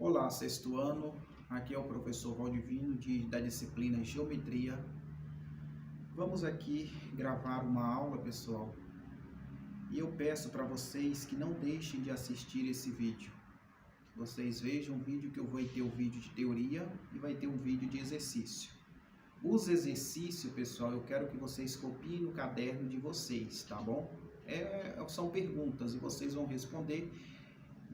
Olá, sexto ano, aqui é o professor Valdivino da disciplina Geometria. Vamos aqui gravar uma aula, pessoal, e eu peço para vocês que não deixem de assistir esse vídeo. Vocês vejam o vídeo que eu vou ter o vídeo de teoria e vai ter um vídeo de exercício. Os exercícios, pessoal, eu quero que vocês copiem no caderno de vocês, tá bom? São perguntas e vocês vão responder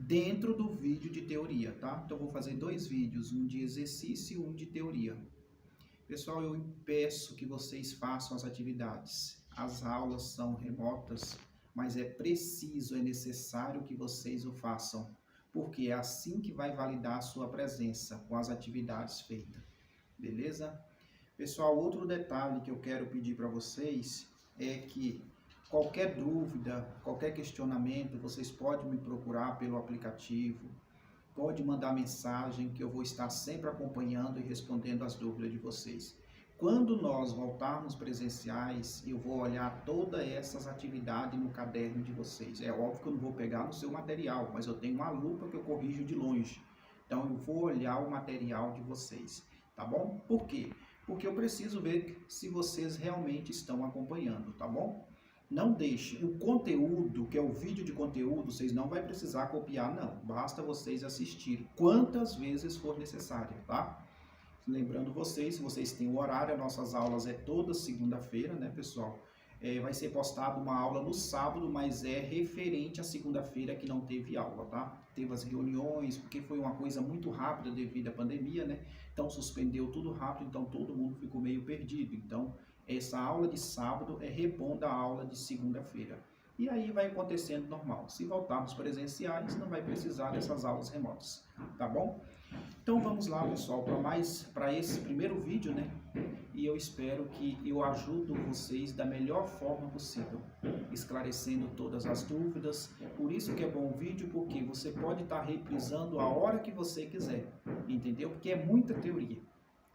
dentro do vídeo de teoria, tá? Então, eu vou fazer dois vídeos, um de exercício e um de teoria. Pessoal, eu peço que vocês façam as atividades. As aulas são remotas, mas é preciso, é necessário que vocês o façam, porque é assim que vai validar a sua presença com as atividades feitas, beleza? Pessoal, outro detalhe que eu quero pedir para vocês é que qualquer dúvida, qualquer questionamento, vocês podem me procurar pelo aplicativo, pode mandar mensagem que eu vou estar sempre acompanhando e respondendo as dúvidas de vocês. Quando nós voltarmos presenciais, eu vou olhar todas essas atividades no caderno de vocês. É óbvio que eu não vou pegar no seu material, mas eu tenho uma lupa que eu corrijo de longe. Então eu vou olhar o material de vocês, tá bom? Por quê? Porque eu preciso ver se vocês realmente estão acompanhando, tá bom? Não deixe o conteúdo, que é o vídeo de conteúdo, vocês não vai precisar copiar, não. Basta vocês assistirem quantas vezes for necessário, tá? Lembrando vocês, se vocês têm o horário, as nossas aulas é toda segunda-feira, né, pessoal? Vai ser postada uma aula no sábado, mas é referente à segunda-feira que não teve aula, tá? Teve as reuniões, porque foi uma coisa muito rápida devido à pandemia, né? Então suspendeu tudo rápido, então todo mundo ficou meio perdido. Então, essa aula de sábado é repondo a aula de segunda-feira. E aí vai acontecendo normal. Se voltarmos presenciais, não vai precisar dessas aulas remotas, tá bom? Então vamos lá, pessoal, para esse primeiro vídeo, né? E eu espero que eu ajudo vocês da melhor forma possível, esclarecendo todas as dúvidas. Por isso que é bom o vídeo, porque você pode estar reprisando a hora que você quiser, entendeu? Porque é muita teoria.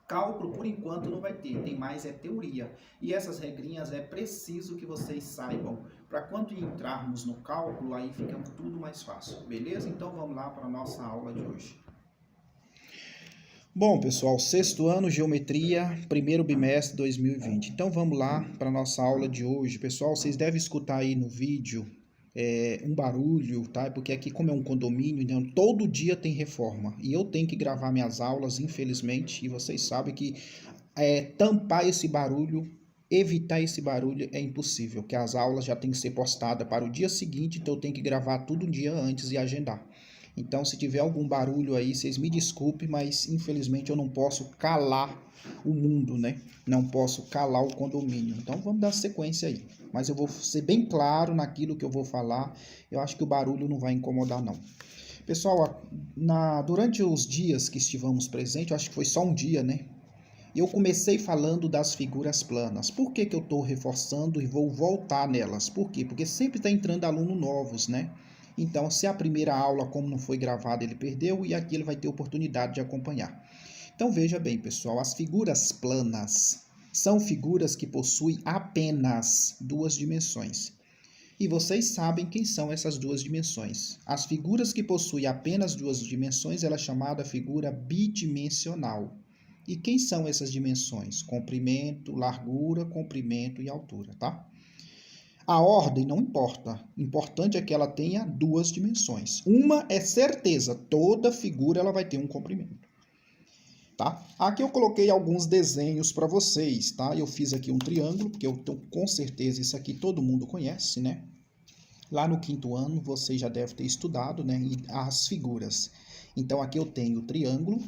Cálculo, por enquanto, não vai ter, tem mais é teoria. E essas regrinhas é preciso que vocês saibam, para quando entrarmos no cálculo, aí fica tudo mais fácil, beleza? Então vamos lá para a nossa aula de hoje. Bom, pessoal, sexto ano, geometria, primeiro bimestre 2020. Então vamos lá para a nossa aula de hoje. Pessoal, vocês devem escutar aí no vídeo um barulho, tá? Porque aqui, como é um condomínio, então, todo dia tem reforma. E eu tenho que gravar minhas aulas, infelizmente, e vocês sabem que tampar esse barulho, evitar esse barulho é impossível, que as aulas já têm que ser postadas para o dia seguinte, então eu tenho que gravar tudo um dia antes e agendar. Então, se tiver algum barulho aí, vocês me desculpem, mas infelizmente eu não posso calar o mundo, né? Não posso calar o condomínio. Então, vamos dar sequência aí. Mas eu vou ser bem claro naquilo que eu vou falar. Eu acho que o barulho não vai incomodar, não. Pessoal, durante os dias que estivemos presentes, eu acho que foi só um dia, né? Eu comecei falando das figuras planas. Por que eu estou reforçando e vou voltar nelas? Por quê? Porque sempre está entrando alunos novos, né? Então, se a primeira aula, como não foi gravada, ele perdeu, e aqui ele vai ter oportunidade de acompanhar. Então, veja bem, pessoal, as figuras planas são figuras que possuem apenas duas dimensões. E vocês sabem quem são essas duas dimensões. As figuras que possuem apenas duas dimensões, ela é chamada figura bidimensional. E quem são essas dimensões? Comprimento, largura, comprimento e altura, tá? A ordem não importa. O importante é que ela tenha duas dimensões. Uma é certeza, toda figura ela vai ter um comprimento. Tá? Aqui eu coloquei alguns desenhos para vocês, tá? Eu fiz aqui um triângulo, porque eu tô, com certeza isso aqui todo mundo conhece, né? Lá no quinto ano você já deve ter estudado, né? As figuras. Então aqui eu tenho o triângulo,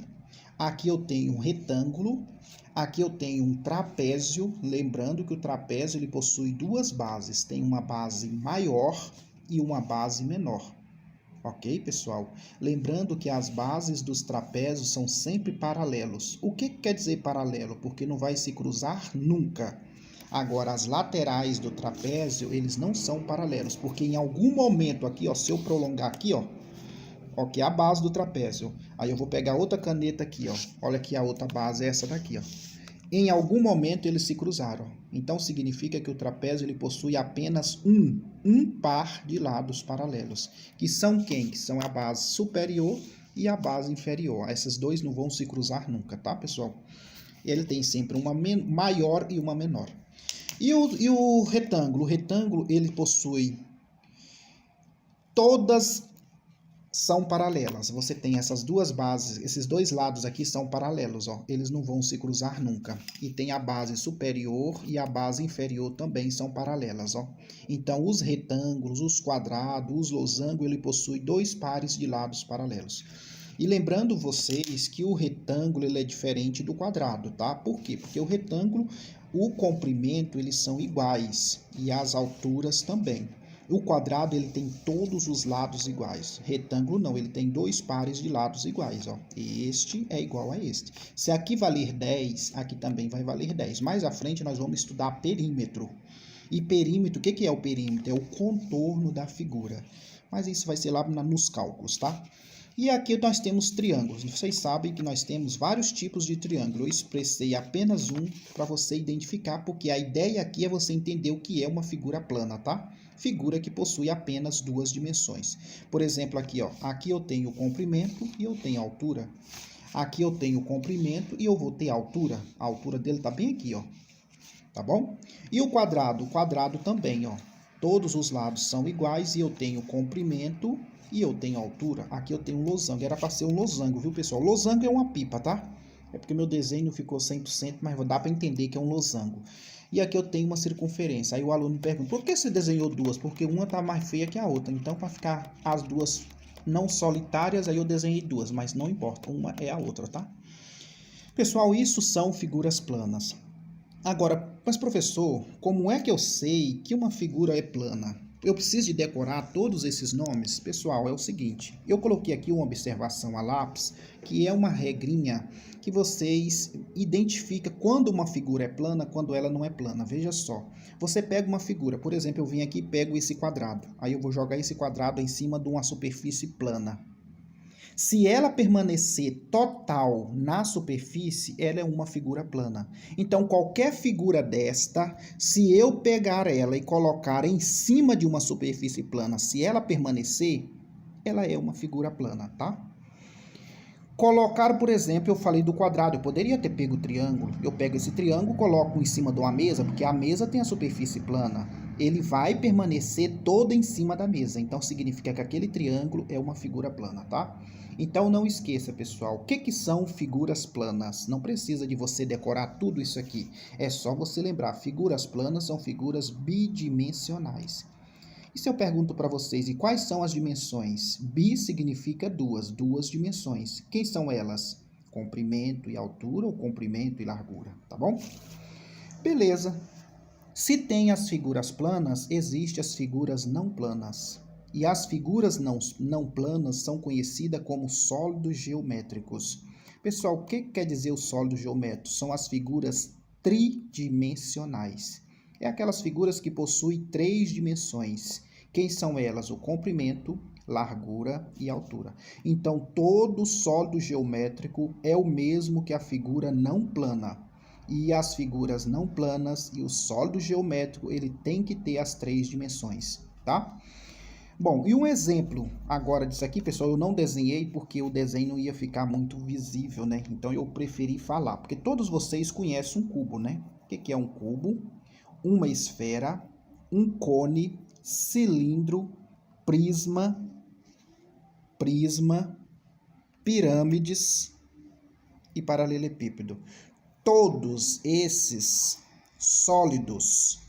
aqui eu tenho um retângulo, aqui eu tenho um trapézio, lembrando que o trapézio ele possui duas bases, tem uma base maior e uma base menor. Ok, pessoal? Lembrando que as bases dos trapézios são sempre paralelos. O que quer dizer paralelo? Porque não vai se cruzar nunca. Agora, as laterais do trapézio, eles não são paralelos, porque em algum momento aqui, ó, se eu prolongar aqui, ó, que é a base do trapézio. Aí eu vou pegar outra caneta aqui, ó. Olha aqui a outra base, essa daqui, ó. Em algum momento eles se cruzaram. Então significa que o trapézio ele possui apenas um par de lados paralelos. Que são quem? Que são a base superior e a base inferior. Essas dois não vão se cruzar nunca, tá, pessoal? Ele tem sempre uma maior e uma menor. E o retângulo? O retângulo, ele possui todas são paralelas. Você tem essas duas bases, esses dois lados aqui são paralelos, ó. Eles não vão se cruzar nunca. E tem a base superior e a base inferior também são paralelas, ó. Então, os retângulos, os quadrados, os losangos, ele possui dois pares de lados paralelos. E lembrando vocês que o retângulo ele é diferente do quadrado, tá? Por quê? Porque o retângulo, o comprimento, eles são iguais e as alturas também. O quadrado ele tem todos os lados iguais. Retângulo não, ele tem dois pares de lados iguais, ó. Este é igual a este. Se aqui valer 10, aqui também vai valer 10. Mais à frente nós vamos estudar perímetro. E perímetro, o que é o perímetro? É o contorno da figura. Mas isso vai ser lá nos cálculos, tá? E aqui nós temos triângulos. Vocês sabem que nós temos vários tipos de triângulo. Eu expressei apenas um para você identificar, porque a ideia aqui é você entender o que é uma figura plana, tá? Figura que possui apenas duas dimensões. Por exemplo, aqui, ó, aqui eu tenho comprimento e eu tenho altura. Aqui eu tenho comprimento e eu vou ter altura. A altura dele tá bem aqui, ó. Tá bom? E o quadrado também, ó. Todos os lados são iguais e eu tenho comprimento e eu tenho altura. Aqui eu tenho um losango. Era para ser um losango, viu, pessoal? Losango é uma pipa, tá? É porque meu desenho ficou 100%, mas dá para entender que é um losango. E aqui eu tenho uma circunferência. Aí o aluno me pergunta, por que você desenhou duas? Porque uma tá mais feia que a outra. Então, para ficar as duas não solitárias, aí eu desenhei duas. Mas não importa, uma é a outra, tá? Pessoal, isso são figuras planas. Agora, mas professor, como é que eu sei que uma figura é plana? Eu preciso de decorar todos esses nomes? Pessoal, é o seguinte, eu coloquei aqui uma observação a lápis, que é uma regrinha que vocês identificam quando uma figura é plana, quando ela não é plana. Veja só, você pega uma figura, por exemplo, eu vim aqui e pego esse quadrado, aí eu vou jogar esse quadrado em cima de uma superfície plana. Se ela permanecer total na superfície, ela é uma figura plana. Então, qualquer figura desta, se eu pegar ela e colocar em cima de uma superfície plana, se ela permanecer, ela é uma figura plana, tá? Colocar, por exemplo, eu falei do quadrado, eu poderia ter pego o triângulo. Eu pego esse triângulo, coloco em cima de uma mesa, porque a mesa tem a superfície plana. Ele vai permanecer todo em cima da mesa. Então, significa que aquele triângulo é uma figura plana, tá? Então, não esqueça, pessoal, o que são figuras planas? Não precisa de você decorar tudo isso aqui. É só você lembrar, figuras planas são figuras bidimensionais. E se eu pergunto para vocês, e quais são as dimensões? Bi significa duas dimensões. Quem são elas? Comprimento e altura ou comprimento e largura, tá bom? Beleza. Se tem as figuras planas, existem as figuras não planas. E as figuras não planas são conhecidas como sólidos geométricos. Pessoal, o que quer dizer os sólidos geométricos? São as figuras tridimensionais. É aquelas figuras que possuem três dimensões. Quem são elas? O comprimento, largura e altura. Então, todo sólido geométrico é o mesmo que a figura não plana. E as figuras não planas e o sólido geométrico, ele tem que ter as três dimensões, tá? Bom, e um exemplo agora disso aqui, pessoal, eu não desenhei porque o desenho não ia ficar muito visível, né? Então, eu preferi falar, porque todos vocês conhecem um cubo, né? O que é um cubo? Uma esfera, um cone, cilindro, prisma, pirâmides e paralelepípedo. Todos esses sólidos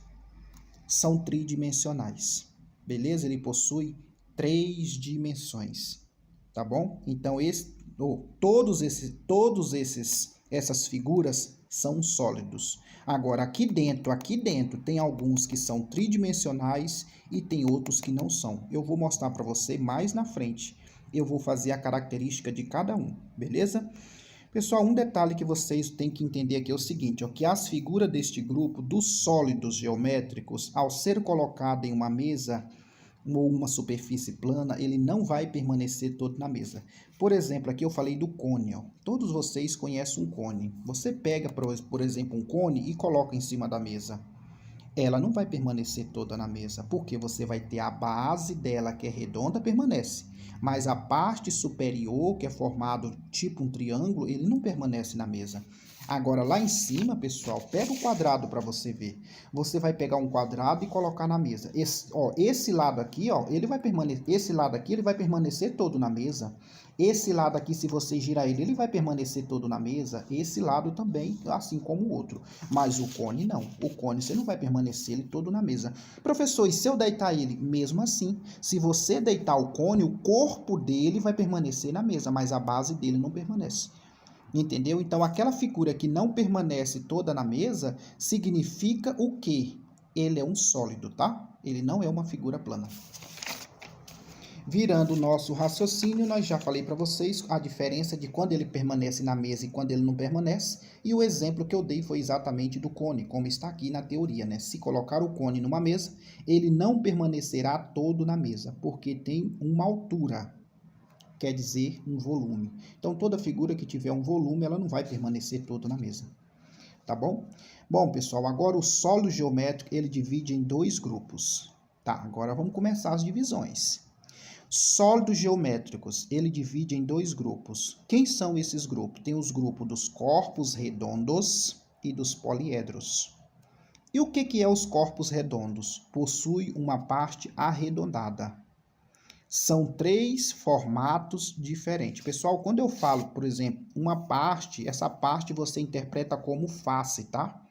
são tridimensionais. Beleza? Ele possui três dimensões, tá bom? Então, essas figuras são sólidos. Agora, aqui dentro tem alguns que são tridimensionais e tem outros que não são. Eu vou mostrar para você mais na frente. Eu vou fazer a característica de cada um, beleza? Pessoal, um detalhe que vocês têm que entender aqui é o seguinte, ó, que as figuras deste grupo dos sólidos geométricos, ao ser colocado em uma mesa ou uma superfície plana, ele não vai permanecer todo na mesa. Por exemplo, aqui eu falei do cone, ó. Todos vocês conhecem um cone. Você pega, por exemplo, um cone e coloca em cima da mesa. Ela não vai permanecer toda na mesa, porque você vai ter a base dela, que é redonda, permanece. Mas a parte superior, que é formado tipo um triângulo, ele não permanece na mesa. Agora, lá em cima, pessoal, pega o quadrado para você ver. Você vai pegar um quadrado e colocar na mesa. Esse lado aqui, ó, esse lado aqui, ele vai permanecer todo na mesa. Esse lado aqui, se você girar ele, ele vai permanecer todo na mesa. Esse lado também, assim como o outro. Mas o cone não. O cone você não vai permanecer ele todo na mesa. Professor, e se eu deitar ele? Mesmo assim, se você deitar o cone, o corpo dele vai permanecer na mesa, mas a base dele não permanece. Entendeu? Então, aquela figura que não permanece toda na mesa significa o quê? Ele é um sólido, tá? Ele não é uma figura plana. Virando o nosso raciocínio, nós já falei para vocês a diferença de quando ele permanece na mesa e quando ele não permanece. E o exemplo que eu dei foi exatamente do cone, como está aqui na teoria, né? Se colocar o cone numa mesa, ele não permanecerá todo na mesa, porque tem uma altura. Quer dizer um volume. Então, toda figura que tiver um volume, ela não vai permanecer toda na mesa. Tá bom? Bom, pessoal, agora o sólido geométrico, ele divide em dois grupos. Tá, agora vamos começar as divisões. Sólidos geométricos, ele divide em dois grupos. Quem são esses grupos? Tem os grupos dos corpos redondos e dos poliedros. E o que é os corpos redondos? Possui uma parte arredondada. São três formatos diferentes. Pessoal, quando eu falo, por exemplo, uma parte, essa parte você interpreta como face, tá?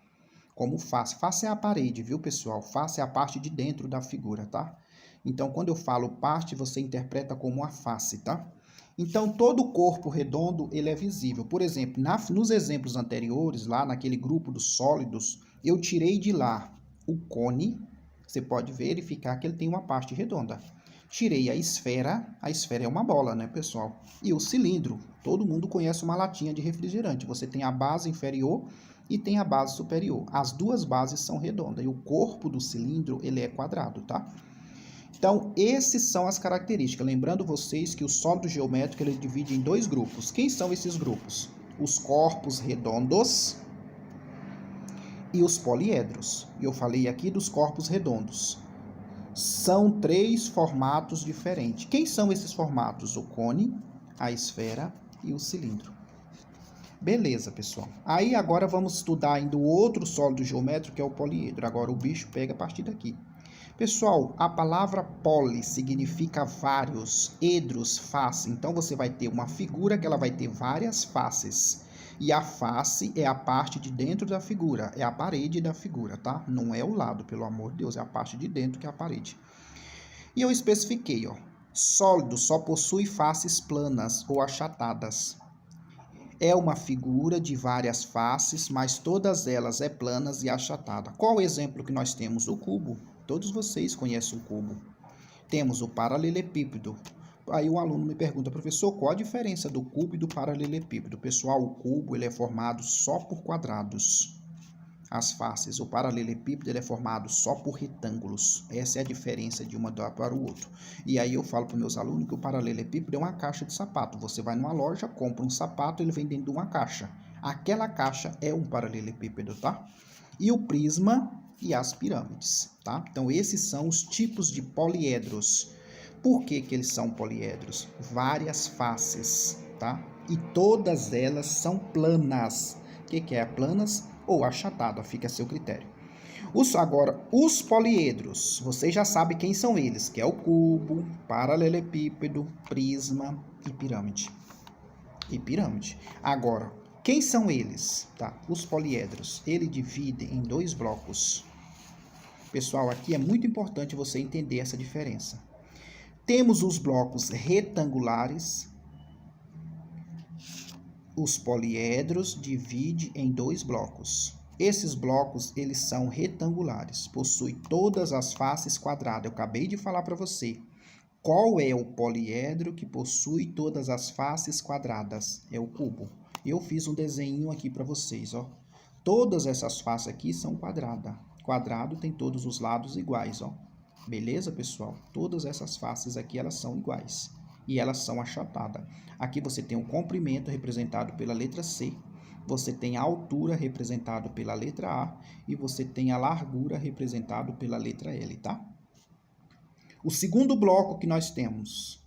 Como face. Face é a parede, viu, pessoal? Face é a parte de dentro da figura, tá? Então, quando eu falo parte, você interpreta como a face, tá? Então, todo o corpo redondo, ele é visível. Por exemplo, nos exemplos anteriores, lá naquele grupo dos sólidos, eu tirei de lá o cone. Você pode verificar que ele tem uma parte redonda. Tirei a esfera é uma bola, né, pessoal? E o cilindro, todo mundo conhece uma latinha de refrigerante. Você tem a base inferior e tem a base superior. As duas bases são redondas e o corpo do cilindro, ele é quadrado, tá? Então, essas são as características. Lembrando vocês que o sólido geométrico, ele divide em dois grupos. Quem são esses grupos? Os corpos redondos e os poliedros. Eu falei aqui dos corpos redondos. São três formatos diferentes. Quem são esses formatos? O cone, a esfera e o cilindro. Beleza, pessoal. Aí agora vamos estudar ainda o outro sólido geométrico, que é o poliedro. Agora o bicho pega a partir daqui. Pessoal, a palavra poli significa vários, edros, face. Então você vai ter uma figura que ela vai ter várias faces. E a face é a parte de dentro da figura, é a parede da figura, tá? Não é o lado, pelo amor de Deus, é a parte de dentro que é a parede. E eu especifiquei, ó, sólido só possui faces planas ou achatadas. É uma figura de várias faces, mas todas elas é planas e achatada. Qual o exemplo que nós temos? O cubo. Todos vocês conhecem o cubo. Temos o paralelepípedo. Aí o aluno me pergunta, professor, qual a diferença do cubo e do paralelepípedo? Pessoal, o cubo ele é formado só por quadrados. As faces, o paralelepípedo ele é formado só por retângulos. Essa é a diferença de uma para o outro. E aí eu falo para os meus alunos que o paralelepípedo é uma caixa de sapato. Você vai numa loja, compra um sapato, ele vem dentro de uma caixa. Aquela caixa é um paralelepípedo, tá? E o prisma e as pirâmides, tá? Então esses são os tipos de poliedros. Por que eles são poliedros? Várias faces, tá? E todas elas são planas. O que é planas ou achatada? Fica a seu critério. Agora, os poliedros, vocês já sabem quem são eles, que é o cubo, paralelepípedo, prisma e pirâmide. Agora, quem são eles? Tá? Os poliedros, ele divide em dois blocos. Pessoal, aqui é muito importante você entender essa diferença. Temos os blocos retangulares. Os poliedros dividem em dois blocos. Esses blocos, eles são retangulares, possuem todas as faces quadradas. Eu acabei de falar para você. Qual é o poliedro que possui todas as faces quadradas? É o cubo. Eu fiz um desenho aqui para vocês, ó. Todas essas faces aqui são quadradas. Quadrado tem todos os lados iguais, ó. Beleza, pessoal? Todas essas faces aqui, elas são iguais. E elas são achatadas. Aqui você tem o comprimento representado pela letra C. Você tem a altura representado pela letra A. E você tem a largura representado pela letra L, tá? O segundo bloco que nós temos,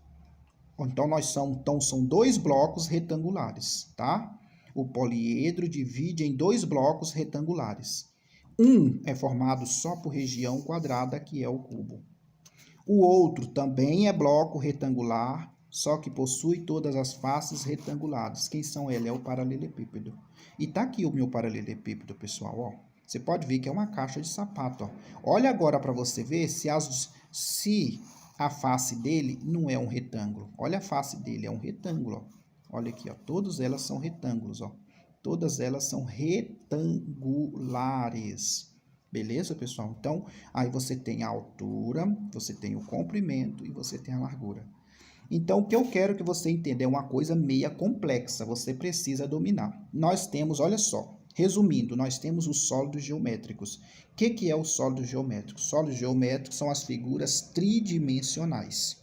Então, são dois blocos retangulares, tá? O poliedro divide em dois blocos retangulares. Um é formado só por região quadrada, que é o cubo. O outro também é bloco retangular, só que possui todas as faces retangulares. Quem são eles? É o paralelepípedo. E tá aqui o meu paralelepípedo, pessoal, ó. Você pode ver que é uma caixa de sapato, ó. Olha agora para você ver se a face dele não é um retângulo. Olha a face dele, é um retângulo, ó. Olha aqui, ó. Todas elas são retângulos, ó. Todas elas são retangulares. Beleza, pessoal? Então, aí você tem a altura, você tem o comprimento e você tem a largura. Então, o que eu quero que você entenda é uma coisa meia complexa, você precisa dominar. Nós temos, olha só, resumindo, nós temos os sólidos geométricos. O que é o sólido geométrico? Sólidos geométricos são as figuras tridimensionais.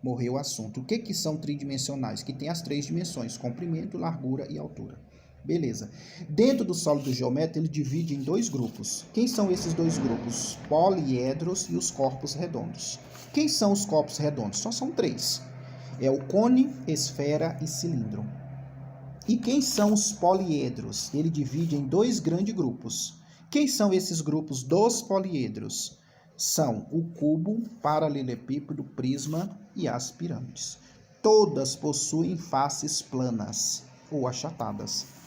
Morreu o assunto. O que são tridimensionais? Que tem as três dimensões, comprimento, largura e altura. Beleza. Dentro do sólido geométrico, ele divide em dois grupos. Quem são esses dois grupos? Poliedros e os corpos redondos. Quem são os corpos redondos? Só são três. É o cone, esfera e cilindro. E quem são os poliedros? Ele divide em dois grandes grupos. Quem são esses grupos dos poliedros? São o cubo, paralelepípedo, prisma e as pirâmides. Todas possuem faces planas ou achatadas.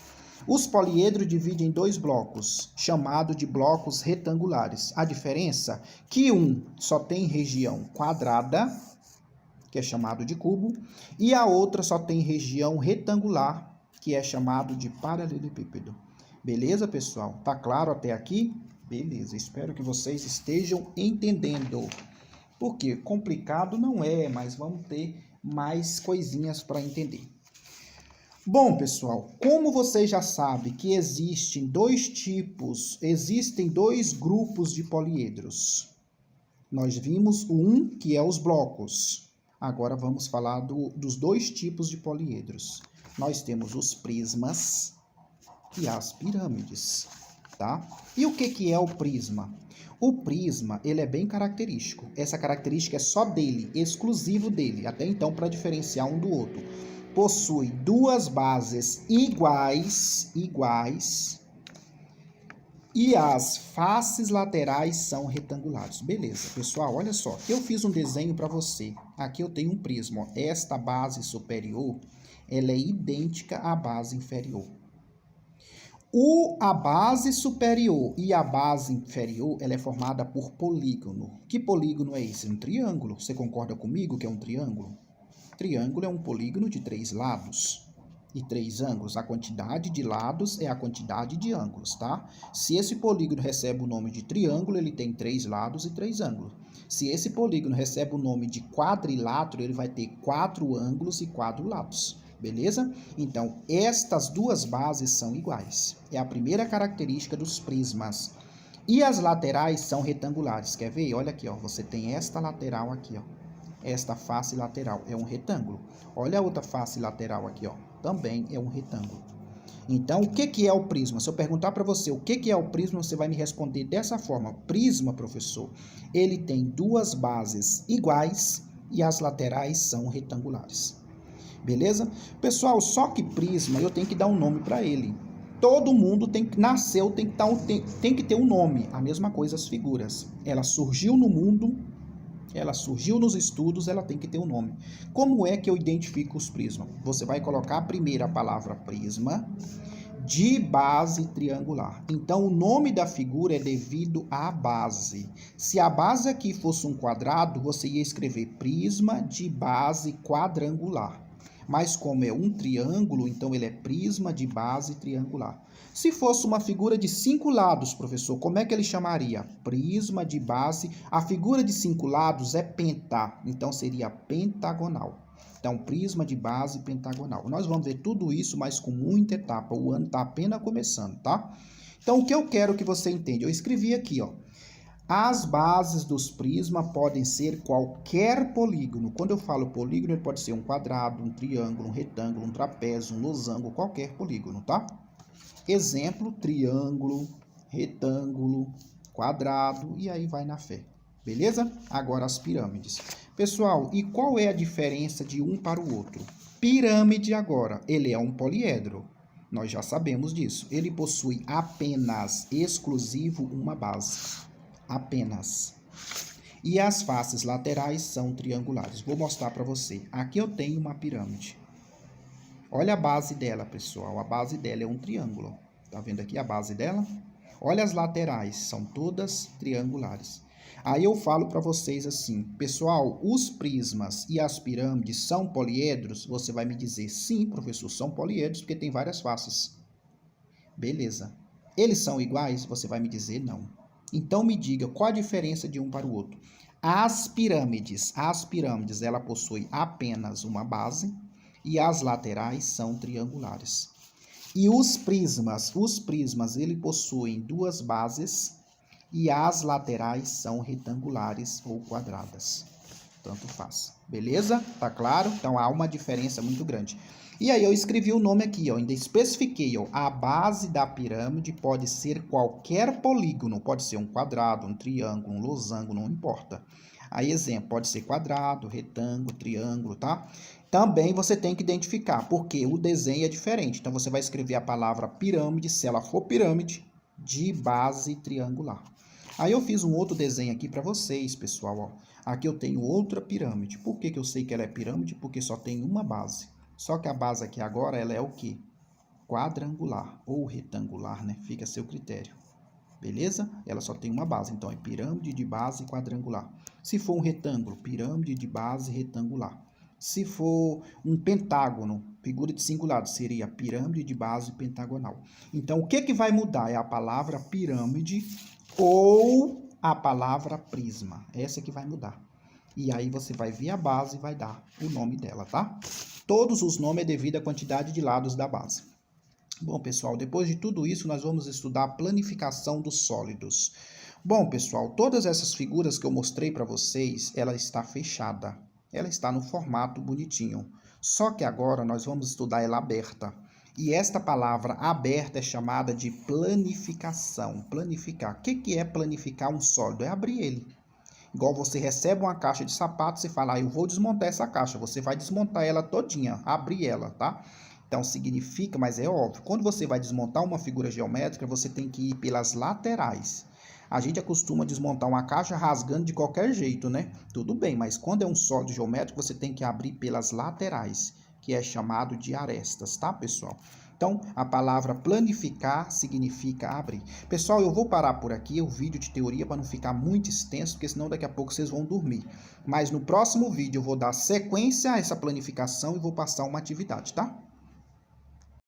Os poliedros dividem em dois blocos, chamados de blocos retangulares. A diferença é que um só tem região quadrada, que é chamado de cubo, e a outra só tem região retangular, que é chamado de paralelepípedo. Beleza, pessoal? Tá claro até aqui? Beleza, espero que vocês estejam entendendo. Porque complicado não é, mas vamos ter mais coisinhas para entender. Bom, pessoal, como vocês já sabem que existem dois grupos de poliedros. Nós vimos um que é os blocos. Agora vamos falar dos dois tipos de poliedros. Nós temos os prismas e as pirâmides, tá? E o que é o prisma? O prisma, ele é bem característico. Essa característica é só dele, exclusivo dele, até então para diferenciar um do outro. Possui duas bases iguais, e as faces laterais são retangulares. Beleza, pessoal, olha só. Eu fiz um desenho para você. Aqui eu tenho um prisma. Ó. Esta base superior, ela é idêntica à base inferior. A base superior e a base inferior, ela é formada por polígono. Que polígono é esse? Um triângulo. Você concorda comigo que é um triângulo? Triângulo é um polígono de 3 lados e 3 ângulos. A quantidade de lados é a quantidade de ângulos, tá? Se esse polígono recebe o nome de triângulo, ele tem 3 lados e 3 ângulos. Se esse polígono recebe o nome de quadrilátero, ele vai ter 4 ângulos e 4 lados. Beleza? Então, estas duas bases são iguais. É a primeira característica dos prismas. E as laterais são retangulares. Quer ver? Olha aqui, ó. Você tem esta lateral aqui, ó. Esta face lateral é um retângulo. Olha a outra face lateral aqui, ó. Também é um retângulo. Então, o que é o prisma? Se eu perguntar para você o que é o prisma, você vai me responder dessa forma. Prisma, professor, ele tem duas bases iguais e as laterais são retangulares. Beleza? Pessoal, só que prisma eu tenho que dar um nome para ele. Todo mundo tem que ter um nome. A mesma coisa as figuras. Ela surgiu no mundo, ela surgiu nos estudos, ela tem que ter um nome. Como é que eu identifico os prismas? Você vai colocar primeiro a palavra prisma de base triangular. Então, o nome da figura é devido à base. Se a base aqui fosse um quadrado, você ia escrever prisma de base quadrangular. Mas como é um triângulo, então ele é prisma de base triangular. Se fosse uma figura de 5 lados, professor, como é que ele chamaria? Prisma de base. A figura de 5 lados é pentá, então seria pentagonal. Então, prisma de base pentagonal. Nós vamos ver tudo isso, mas com muita etapa. O ano está apenas começando, tá? Então, o que eu quero que você entenda? Eu escrevi aqui, ó. As bases dos prismas podem ser qualquer polígono. Quando eu falo polígono, ele pode ser um quadrado, um triângulo, um retângulo, um trapézio, um losango, qualquer polígono, tá? Exemplo, triângulo, retângulo, quadrado, e aí vai na fé. Beleza? Agora as pirâmides. Pessoal, e qual é a diferença de um para o outro? Pirâmide agora, ele é um poliedro. Nós já sabemos disso. Ele possui apenas, exclusivo, uma base. Apenas. E as faces laterais são triangulares. Vou mostrar para você. Aqui eu tenho uma pirâmide. Olha a base dela, pessoal. A base dela é um triângulo. Tá vendo aqui a base dela? Olha as laterais, são todas triangulares. Aí eu falo para vocês assim, pessoal, os prismas e as pirâmides são poliedros? Você vai me dizer, sim, professor, são poliedros, porque tem várias faces. Beleza. Eles são iguais? Você vai me dizer, não. Então me diga, qual a diferença de um para o outro? As pirâmides, ela possui apenas uma base e as laterais são triangulares. E os prismas, ele possuem duas bases e as laterais são retangulares ou quadradas. Tanto faz. Beleza? Tá claro? Então há uma diferença muito grande. E aí eu escrevi o nome aqui, ó, ainda especifiquei, ó, a base da pirâmide pode ser qualquer polígono, pode ser um quadrado, um triângulo, um losango, não importa. Aí exemplo, pode ser quadrado, retângulo, triângulo, tá? Também você tem que identificar, porque o desenho é diferente. Então você vai escrever a palavra pirâmide, se ela for pirâmide, de base triangular. Aí eu fiz um outro desenho aqui para vocês, pessoal, ó. Aqui eu tenho outra pirâmide. Por que eu sei que ela é pirâmide? Porque só tem uma base. Só que a base aqui agora, ela é o quê? Quadrangular ou retangular, né? Fica a seu critério. Beleza? Ela só tem uma base, então é pirâmide de base quadrangular. Se for um retângulo, pirâmide de base retangular. Se for um pentágono, figura de singular, seria pirâmide de base pentagonal. Então, o que vai mudar é a palavra pirâmide ou a palavra prisma. Essa que vai mudar. E aí você vai ver a base e vai dar o nome dela, tá? Todos os nomes é devido à quantidade de lados da base. Bom, pessoal, depois de tudo isso, nós vamos estudar a planificação dos sólidos. Bom, pessoal, todas essas figuras que eu mostrei para vocês, ela está fechada. Ela está no formato bonitinho. Só que agora nós vamos estudar ela aberta. E esta palavra aberta é chamada de planificação. Planificar. O que é planificar um sólido? É abrir ele. Igual você recebe uma caixa de sapato, você fala, eu vou desmontar essa caixa. Você vai desmontar ela todinha, abrir ela, tá? Então, significa, mas é óbvio, quando você vai desmontar uma figura geométrica, você tem que ir pelas laterais. A gente acostuma desmontar uma caixa rasgando de qualquer jeito, né? Tudo bem, mas quando é um sólido geométrico, você tem que abrir pelas laterais, que é chamado de arestas, tá, pessoal? Então, a palavra planificar significa abrir. Pessoal, eu vou parar por aqui o vídeo de teoria para não ficar muito extenso, porque senão daqui a pouco vocês vão dormir. Mas no próximo vídeo eu vou dar sequência a essa planificação e vou passar uma atividade, tá?